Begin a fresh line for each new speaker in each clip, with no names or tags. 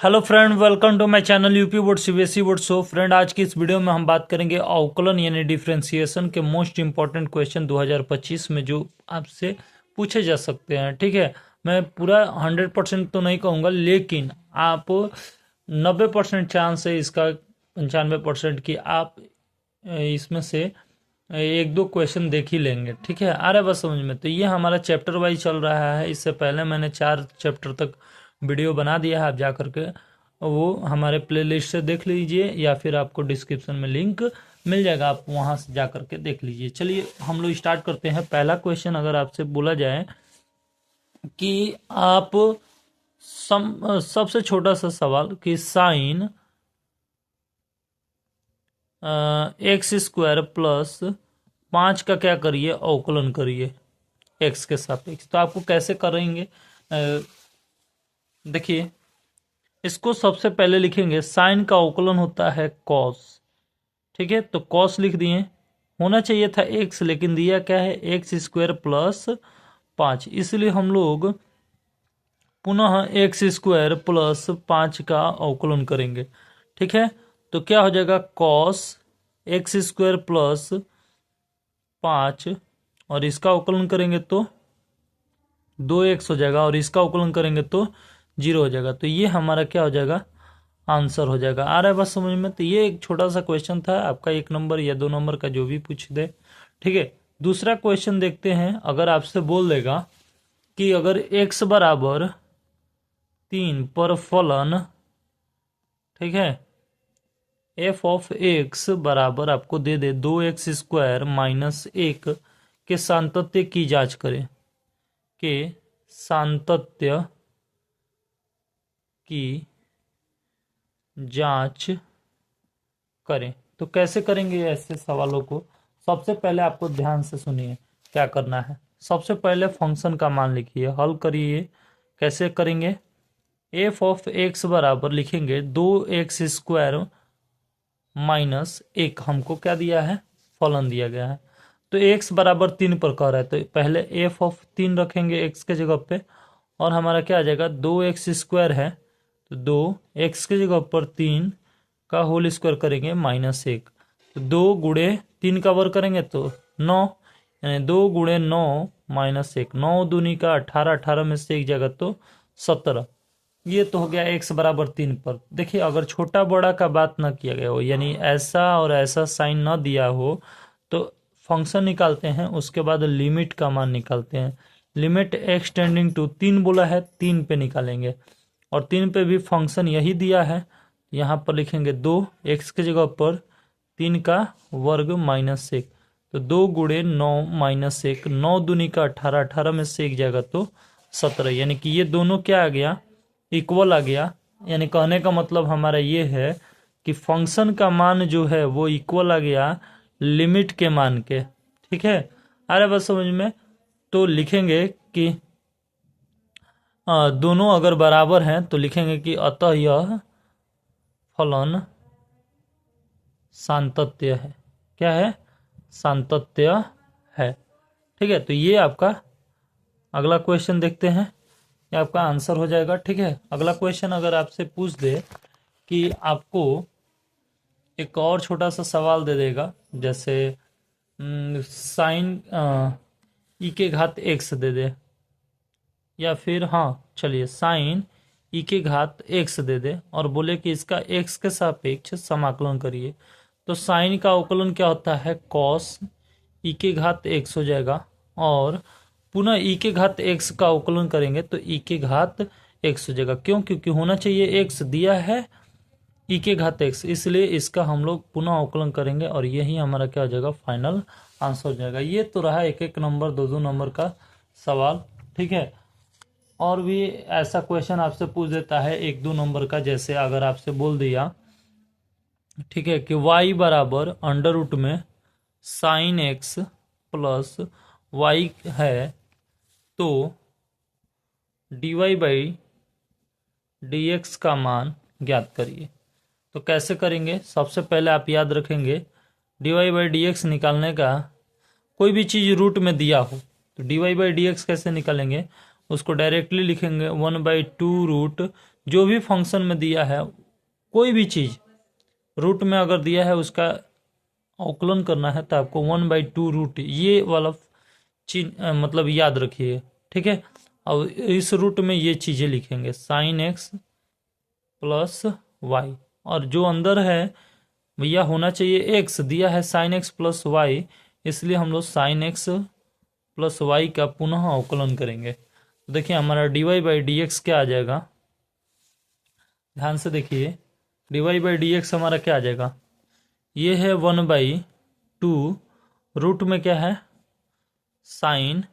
Hello friend, welcome to my channel UP board CBSE board. So friend, आज की इस video में हम बात करेंगे अवकलन यानी डिफरेंशिएशन के मोस्ट इंपॉर्टेंट क्वेश्चन 2025 में जो आपसे पूछे जा सकते हैं। ठीक है, मैं पूरा 100% तो नहीं कहूँगा, लेकिन आप 90% चांस है इसका, 95% की आप इसमें से एक दो क्वेश्चन देख ही लेंगे। ठीक है, आ रहा है बस समझ में। तो ये हमारा चैप्टर वाइज चल रहा है। इससे पहले मैंने 4 चैप्टर तक वीडियो बना दिया है, आप जा करके वो हमारे प्लेलिस्ट से देख लीजिए, या फिर आपको डिस्क्रिप्शन में लिंक मिल जाएगा, आप वहां से जा करके देख लीजिए। चलिए हम लोग स्टार्ट करते हैं। पहला क्वेश्चन अगर आपसे बोला जाए कि आप सबसे छोटा सा सवाल कि साइन एक्स स्क्वायर प्लस 5 का क्या करिए, अवकलन करिए एक्स के सापेक्ष। तो आपको कैसे करेंगे, देखिए इसको सबसे पहले लिखेंगे, साइन का अवकलन होता है कॉस। ठीक है, तो कॉस लिख दिए। होना चाहिए था एक्स, लेकिन दिया क्या है, एक्स स्क्वायर प्लस 5, इसलिए हम लोग पुनः एक्स स्क्वायर प्लस 5 का अवकलन करेंगे। ठीक है, तो क्या हो जाएगा, कॉस एक्स स्क्वायर प्लस 5, और इसका अवकलन करेंगे तो 2x हो जाएगा, और इसका अवकलन करेंगे तो 0 हो जाएगा। तो ये हमारा क्या हो जाएगा, आंसर हो जाएगा। आ रहा है बस समझ में। तो ये एक छोटा सा क्वेश्चन था आपका, 1 नंबर या 2 नंबर का जो भी पूछ दे। ठीक है, दूसरा क्वेश्चन देखते हैं। अगर आपसे बोल देगा कि अगर x बराबर 3 पर फलन, ठीक है, f ऑफ x बराबर आपको दे दे 2x स्क्वायर माइनस 1 के सातत्य की जांच करें, के सातत्य की जांच करें। तो कैसे करेंगे ऐसे सवालों को, सबसे पहले आपको ध्यान से सुनिए क्या करना है। सबसे पहले फंक्शन का मान लिखिए, हल करिए। कैसे करेंगे, एफ ऑफ एक्स बराबर लिखेंगे 2x स्क्वायर माइनस 1, हमको क्या दिया है, फलन दिया गया है। तो x बराबर 3 पर कह रहा है, तो पहले एफ ऑफ 3 रखेंगे x के जगह पे, और हमारा क्या आ जाएगा, 2x स्क्वायर है, तो 2x के जगह पर 3 का होल स्क्वायर करेंगे माइनस 1, तो 2 गुणे 3 का वर्ग करेंगे तो 9, यानी 2 गुणे 9 माइनस 1, 9 दूनी का 18, 18 में से एक जगह तो 17। ये तो हो गया x बराबर 3 पर। देखिए अगर छोटा बड़ा का बात ना किया गया हो, यानी ऐसा और ऐसा साइन ना दिया हो, तो फंक्शन निकालते हैं, उसके बाद लिमिट का मान निकालते हैं। लिमिट x टेंडिंग टू 3 बोला है, 3 पे निकालेंगे, और 3 पे भी फंक्शन यही दिया है। यहाँ पर लिखेंगे 2x के जगह पर 3 का वर्ग माइनस 1, तो 2 गुणे 9 माइनस 1, 9 दूनी का 18, 18 में से एक जाएगा तो 17, यानी कि ये दोनों क्या आ गया, इक्वल आ गया। यानी कहने का मतलब हमारा ये है कि फंक्शन का मान जो है वो इक्वल आ गया लिमिट के मान के। ठीक है, आ रहा है बस समझ में। तो लिखेंगे कि दोनों अगर बराबर हैं तो लिखेंगे कि अतः यह फलन सातत्य है। क्या है, सातत्य है। ठीक है, तो ये आपका अगला क्वेश्चन देखते हैं, ये आपका आंसर हो जाएगा। ठीक है, अगला क्वेश्चन अगर आपसे पूछ दे कि आपको एक और छोटा सा सवाल दे देगा, जैसे साइन ई के घात एक्स दे दे, या फिर हाँ चलिए साइन ई के घात एक्स दे दे, और बोले कि इसका एक्स के सापेक्ष समाकलन करिए। तो साइन का अवकलन क्या होता है, कॉस ई के घात एक्स हो जाएगा, और पुनः ई के घात एक्स का अवकलन करेंगे तो ई के घात एक्स हो जाएगा। क्यों, क्योंकि होना चाहिए एक्स, दिया है ई के घात एक्स, इसलिए इसका हम लोग पुनः अवकलन करेंगे, और यही हमारा क्या हो जाएगा, फाइनल आंसर हो जाएगा। ये तो रहा 1-1 नंबर 2-2 नंबर का सवाल। ठीक है, और भी ऐसा क्वेश्चन आपसे पूछ देता है 1-2 नंबर का, जैसे अगर आपसे बोल दिया, ठीक है, कि y बराबर अंडर रूट में साइन एक्स प्लस वाई है, तो dy बाई डी एक्स का मान ज्ञात करिए। तो कैसे करेंगे, सबसे पहले आप याद रखेंगे dy बाई डी एक्स निकालने का, कोई भी चीज़ रूट में दिया हो तो dy बाई डी एक्स कैसे निकालेंगे, उसको डायरेक्टली लिखेंगे 1/2 रूट जो भी फंक्शन में दिया है कोई भी चीज़ रूट में अगर दिया है उसका अवकलन करना है तो आपको 1/2 रूट ये वाला चिन्ह मतलब याद रखिए, ठीक है। और इस रूट में ये चीज़ें लिखेंगे साइन एक्स प्लस वाई, और जो अंदर है भैया होना चाहिए एक्स, दिया है साइन एक्स प्लस वाई, इसलिए हम लोग साइन एक्स प्लस वाई का पुनः अवकलन करेंगे। तो देखिए हमारा dy/dx क्या आ जाएगा, ध्यान से देखिए, dy/dx हमारा क्या आ जाएगा, ये है 1/2 रूट में क्या है साइन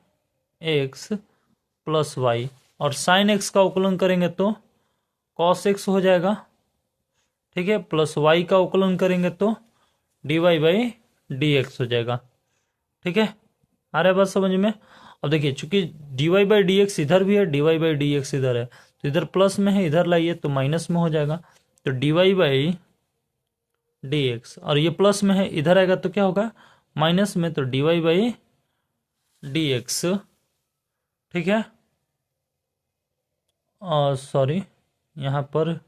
एक्स प्लस वाई, और साइन एक्स का अवकलन करेंगे तो कॉस एक्स हो जाएगा, ठीक है, प्लस वाई का अवकलन करेंगे तो dy/dx हो जाएगा, ठीक है। आ रहा है बात समझ में। अब देखिए चूंकि dy/dx इधर भी है, dy/dx इधर है, तो इधर प्लस में है, इधर लाइए तो माइनस में हो जाएगा, तो dy/dx, और ये प्लस में है इधर आएगा तो क्या होगा माइनस में, तो dy/dx, ठीक है। सॉरी यहाँ पर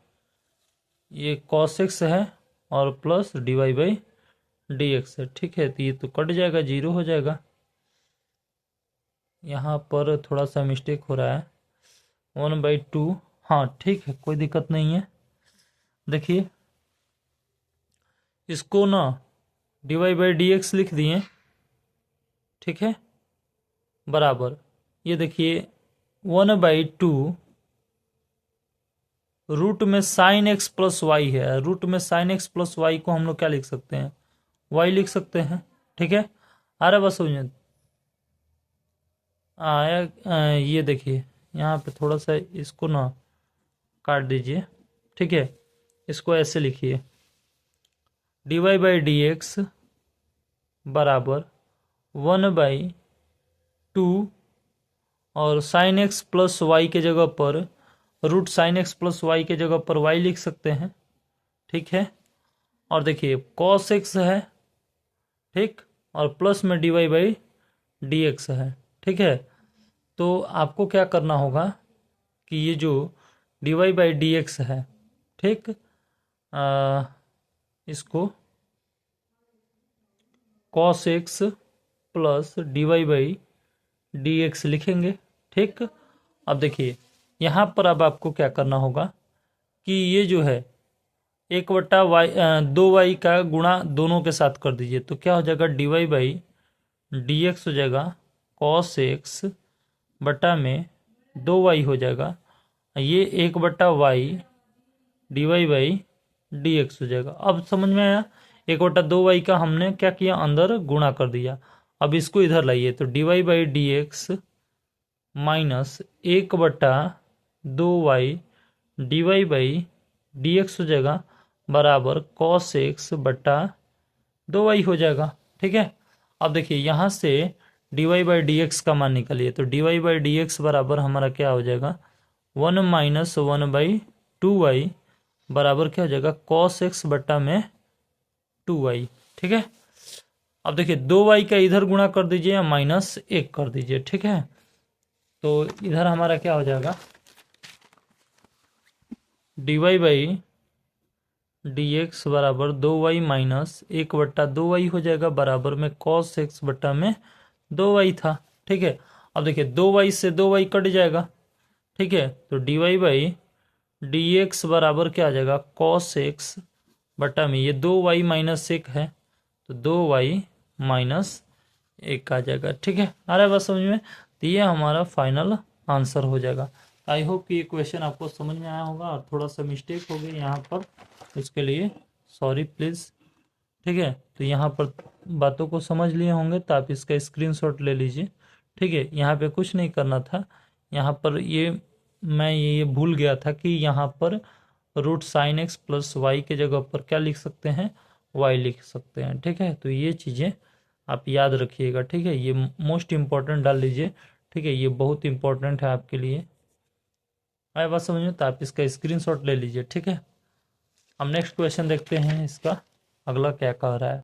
ये cos x है और प्लस dy/dx है, ठीक है, तो ये तो कट जाएगा, जीरो हो जाएगा। यहाँ पर थोड़ा सा मिस्टेक हो रहा है, 1/2, हाँ ठीक है, कोई दिक्कत नहीं है। देखिए इसको ना dy/dx लिख दिए, ठीक है, बराबर, ये देखिए 1/2 रूट में साइन एक्स प्लस वाई है, रूट में साइन एक्स प्लस वाई को हम लोग क्या लिख सकते हैं, वाई लिख सकते हैं, ठीक है। आ रहा बस समझ आया। ये देखिए यहाँ पे थोड़ा सा इसको ना काट दीजिए, ठीक है, इसको ऐसे लिखिए dy/dx बराबर 1/2 और साइन एक्स प्लस वाई के जगह पर root sine x plus y के जगह पर वाई लिख सकते हैं, ठीक है। और देखिए कॉस एक्स है, ठीक, और प्लस में dy/dx है, ठीक है। तो आपको क्या करना होगा कि ये जो dy/dx है, ठीक, इसको cos x प्लस dy/dx लिखेंगे, ठीक। अब देखिए यहाँ पर अब आपको क्या करना होगा कि ये जो है 1/y 2y का गुणा दोनों के साथ कर दीजिए, तो क्या हो जाएगा dy/dx हो जाएगा cos x बटा में 2y हो जाएगा, ये 1/y dy/dx हो जाएगा। अब समझ में आया, 1/2y का हमने क्या किया, अंदर गुणा कर दिया। अब इसको इधर लाइए तो dy/dx माइनस 1/2y dy/dx हो जाएगा बराबर cos x बटा 2y हो जाएगा, ठीक है। अब देखिए यहाँ से dy/dx का मान निकालिए, तो dy/dx बराबर हमारा क्या हो जाएगा 1 - 1/2y बराबर क्या हो जाएगा cos x बटा में 2y, ठीक है। अब देखिए 2y का इधर गुणा कर दीजिए या माइनस 1 कर दीजिए, ठीक है। तो इधर हमारा क्या हो जाएगा dy/dx बराबर 2y माइनस 1/2y हो जाएगा बराबर में cos x बटा में 2y था, ठीक है। अब देखिए 2y से 2y कट जाएगा, ठीक है, तो dy/dx बराबर क्या आ जाएगा cos x बटा में ये 2y माइनस 1 है, तो 2y माइनस 1 आ जाएगा, ठीक है। आ रहा है बात समझ में। तो ये हमारा फाइनल आंसर हो जाएगा। आई होप कि ये क्वेश्चन आपको समझ में आया होगा, और थोड़ा सा मिस्टेक हो गई यहाँ पर, उसके लिए सॉरी प्लीज़, ठीक है। तो यहाँ पर बातों को समझ लिए होंगे तो आप इसका स्क्रीनशॉट ले लीजिए, ठीक है। यहाँ पे कुछ नहीं करना था, यहाँ पर मैं ये भूल गया था कि यहाँ पर root sine x plus y के जगह पर क्या लिख सकते हैं, वाई लिख सकते हैं, ठीक है। तो ये चीज़ें आप याद रखिएगा, ठीक है, ये मोस्ट इम्पॉर्टेंट डाल लीजिए, ठीक है, ये बहुत इंपॉर्टेंट है आपके लिए। आया बात समझ में, तो आप इसका स्क्रीनशॉट ले लीजिए, ठीक है। हम नेक्स्ट क्वेश्चन देखते हैं, इसका अगला क्या कह रहा है।